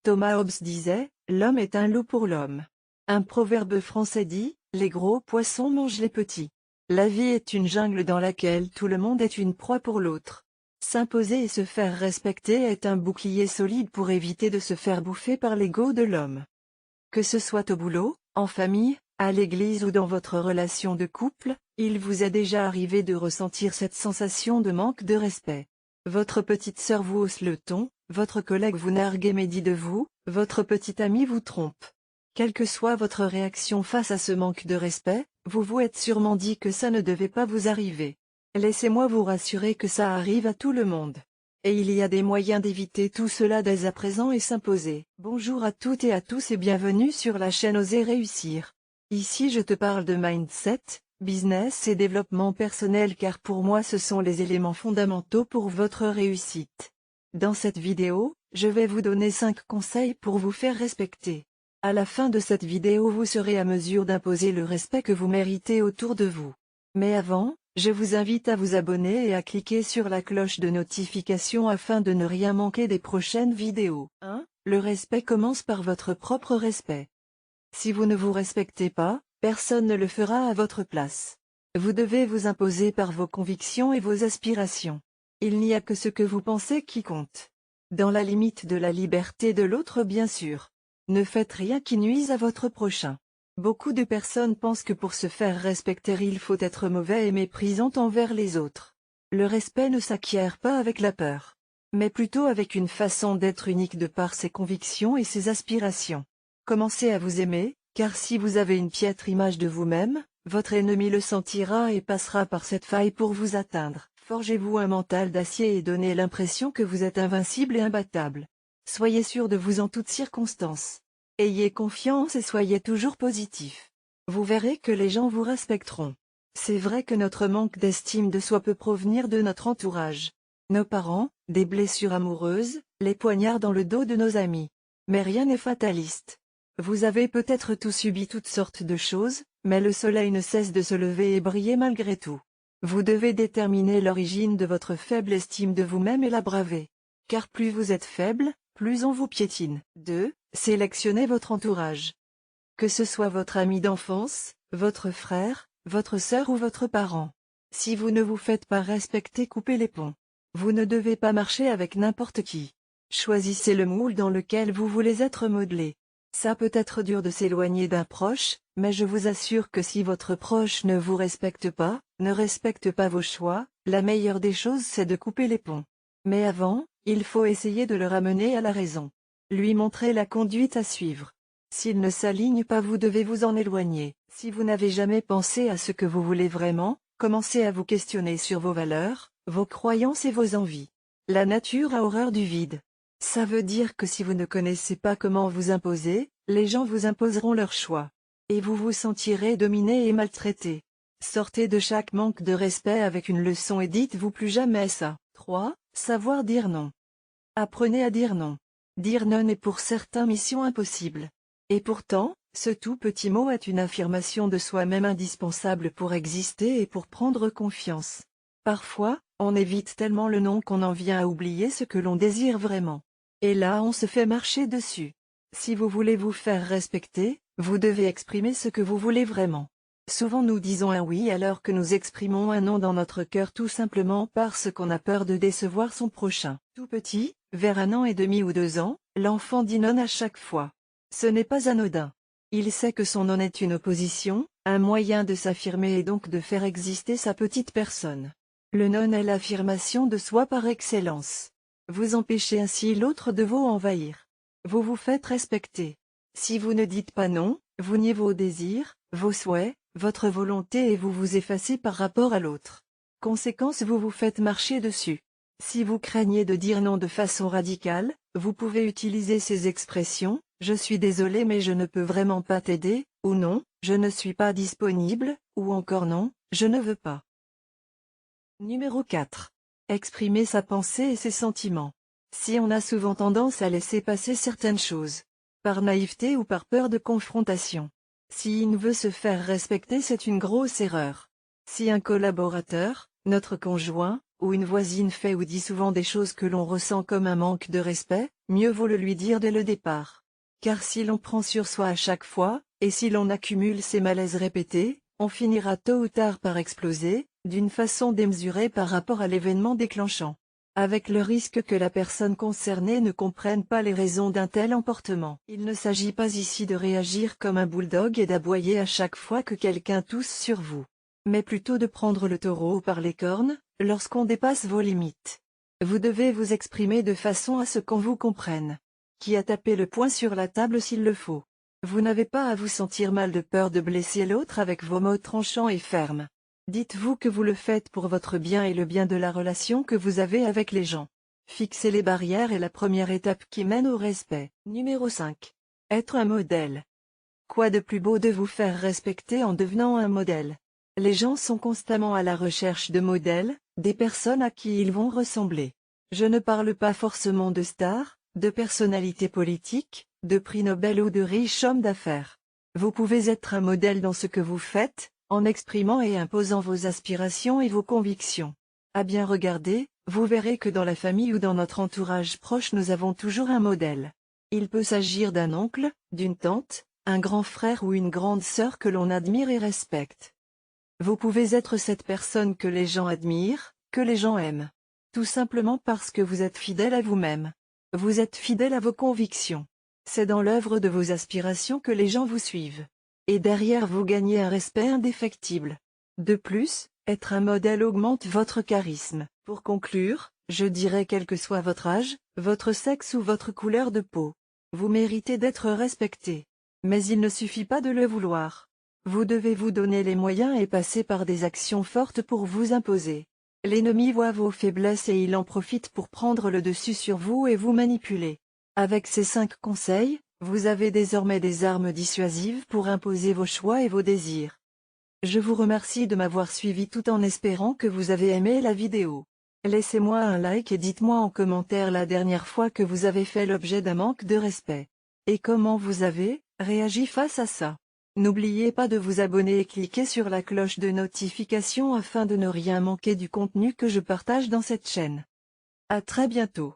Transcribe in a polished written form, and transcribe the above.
Thomas Hobbes disait, l'homme est un loup pour l'homme. Un proverbe français dit, les gros poissons mangent les petits. La vie est une jungle dans laquelle tout le monde est une proie pour l'autre. S'imposer et se faire respecter est un bouclier solide pour éviter de se faire bouffer par l'ego de l'homme. Que ce soit au boulot, en famille, à l'église ou dans votre relation de couple, il vous est déjà arrivé de ressentir cette sensation de manque de respect. Votre petite sœur vous hausse le ton, votre collègue vous nargue et médit de vous, votre petit ami vous trompe. Quelle que soit votre réaction face à ce manque de respect, vous vous êtes sûrement dit que ça ne devait pas vous arriver. Laissez-moi vous rassurer que ça arrive à tout le monde. Et il y a des moyens d'éviter tout cela dès à présent et s'imposer. Bonjour à toutes et à tous et bienvenue sur la chaîne Oser Réussir. Ici je te parle de mindset, business et développement personnel car pour moi ce sont les éléments fondamentaux pour votre réussite. Dans cette vidéo, je vais vous donner 5 conseils pour vous faire respecter. À la fin de cette vidéo vous serez à mesure d'imposer le respect que vous méritez autour de vous. Mais avant, je vous invite à vous abonner et à cliquer sur la cloche de notification afin de ne rien manquer des prochaines vidéos. 1. Le respect commence par votre propre respect. Si vous ne vous respectez pas, personne ne le fera à votre place. Vous devez vous imposer par vos convictions et vos aspirations. Il n'y a que ce que vous pensez qui compte. Dans la limite de la liberté de l'autre bien sûr. Ne faites rien qui nuise à votre prochain. Beaucoup de personnes pensent que pour se faire respecter il faut être mauvais et méprisant envers les autres. Le respect ne s'acquiert pas avec la peur, mais plutôt avec une façon d'être unique de par ses convictions et ses aspirations. Commencez à vous aimer, car si vous avez une piètre image de vous-même, votre ennemi le sentira et passera par cette faille pour vous atteindre. Forgez-vous un mental d'acier et donnez l'impression que vous êtes invincible et imbattable. Soyez sûr de vous en toutes circonstances. Ayez confiance et soyez toujours positif. Vous verrez que les gens vous respecteront. C'est vrai que notre manque d'estime de soi peut provenir de notre entourage. Nos parents, des blessures amoureuses, les poignards dans le dos de nos amis. Mais rien n'est fataliste. Vous avez peut-être tout subi toutes sortes de choses, mais le soleil ne cesse de se lever et briller malgré tout. Vous devez déterminer l'origine de votre faible estime de vous-même et la braver. Car plus vous êtes faible, plus on vous piétine. 2. Sélectionnez votre entourage. Que ce soit votre ami d'enfance, votre frère, votre sœur ou votre parent. Si vous ne vous faites pas respecter, coupez les ponts. Vous ne devez pas marcher avec n'importe qui. Choisissez le moule dans lequel vous voulez être modelé. Ça peut être dur de s'éloigner d'un proche, mais je vous assure que si votre proche ne vous respecte pas, ne respecte pas vos choix, la meilleure des choses c'est de couper les ponts. Mais avant, il faut essayer de le ramener à la raison. Lui montrer la conduite à suivre. S'il ne s'aligne pas, vous devez vous en éloigner. Si vous n'avez jamais pensé à ce que vous voulez vraiment, commencez à vous questionner sur vos valeurs, vos croyances et vos envies. La nature a horreur du vide. Ça veut dire que si vous ne connaissez pas comment vous imposer, les gens vous imposeront leurs choix. Et vous vous sentirez dominé et maltraité. Sortez de chaque manque de respect avec une leçon et dites-vous plus jamais ça. 3. Savoir dire non. Apprenez à dire non. Dire non est pour certains mission impossible. Et pourtant, ce tout petit mot est une affirmation de soi-même indispensable pour exister et pour prendre confiance. Parfois, on évite tellement le non qu'on en vient à oublier ce que l'on désire vraiment. Et là on se fait marcher dessus. Si vous voulez vous faire respecter, vous devez exprimer ce que vous voulez vraiment. Souvent nous disons un oui alors que nous exprimons un non dans notre cœur tout simplement parce qu'on a peur de décevoir son prochain. Tout petit, vers 1 an et demi ou 2 ans, l'enfant dit non à chaque fois. Ce n'est pas anodin. Il sait que son non est une opposition, un moyen de s'affirmer et donc de faire exister sa petite personne. Le non est l'affirmation de soi par excellence. Vous empêchez ainsi l'autre de vous envahir. Vous vous faites respecter. Si vous ne dites pas non, vous niez vos désirs, vos souhaits, votre volonté et vous vous effacez par rapport à l'autre. Conséquence, vous vous faites marcher dessus. Si vous craignez de dire non de façon radicale, vous pouvez utiliser ces expressions, je suis désolé mais je ne peux vraiment pas t'aider, ou non, je ne suis pas disponible, ou encore non, je ne veux pas. Numéro 4. Exprimer sa pensée et ses sentiments. Si on a souvent tendance à laisser passer certaines choses, par naïveté ou par peur de confrontation. Si il veut se faire respecter, c'est une grosse erreur. Si un collaborateur, notre conjoint, ou une voisine fait ou dit souvent des choses que l'on ressent comme un manque de respect, mieux vaut le lui dire dès le départ. Car si l'on prend sur soi à chaque fois, et si l'on accumule ces malaises répétés, on finira tôt ou tard par exploser, d'une façon démesurée par rapport à l'événement déclenchant. Avec le risque que la personne concernée ne comprenne pas les raisons d'un tel emportement. Il ne s'agit pas ici de réagir comme un bulldog et d'aboyer à chaque fois que quelqu'un tousse sur vous, mais plutôt de prendre le taureau par les cornes, lorsqu'on dépasse vos limites. Vous devez vous exprimer de façon à ce qu'on vous comprenne. Qui a tapé le poing sur la table s'il le faut. Vous n'avez pas à vous sentir mal de peur de blesser l'autre avec vos mots tranchants et fermes. Dites-vous que vous le faites pour votre bien et le bien de la relation que vous avez avec les gens. Fixer les barrières est la première étape qui mène au respect. Numéro 5. Être un modèle. Quoi de plus beau de vous faire respecter en devenant un modèle? Les gens sont constamment à la recherche de modèles, des personnes à qui ils vont ressembler. Je ne parle pas forcément de stars, de personnalités politiques, de prix Nobel ou de riches hommes d'affaires. Vous pouvez être un modèle dans ce que vous faites, en exprimant et imposant vos aspirations et vos convictions. À bien regarder, vous verrez que dans la famille ou dans notre entourage proche nous avons toujours un modèle. Il peut s'agir d'un oncle, d'une tante, un grand frère ou une grande sœur que l'on admire et respecte. Vous pouvez être cette personne que les gens admirent, que les gens aiment. Tout simplement parce que vous êtes fidèle à vous-même. Vous êtes fidèle à vos convictions. C'est dans l'œuvre de vos aspirations que les gens vous suivent. Et derrière vous gagnez un respect indéfectible. De plus, être un modèle augmente votre charisme. Pour conclure, je dirais quel que soit votre âge, votre sexe ou votre couleur de peau, vous méritez d'être respecté. Mais il ne suffit pas de le vouloir. Vous devez vous donner les moyens et passer par des actions fortes pour vous imposer. L'ennemi voit vos faiblesses et il en profite pour prendre le dessus sur vous et vous manipuler. Avec ces 5 conseils, vous avez désormais des armes dissuasives pour imposer vos choix et vos désirs. Je vous remercie de m'avoir suivi tout en espérant que vous avez aimé la vidéo. Laissez-moi un like et dites-moi en commentaire la dernière fois que vous avez fait l'objet d'un manque de respect. Et comment vous avez réagi face à ça. N'oubliez pas de vous abonner et cliquer sur la cloche de notification afin de ne rien manquer du contenu que je partage dans cette chaîne. À très bientôt.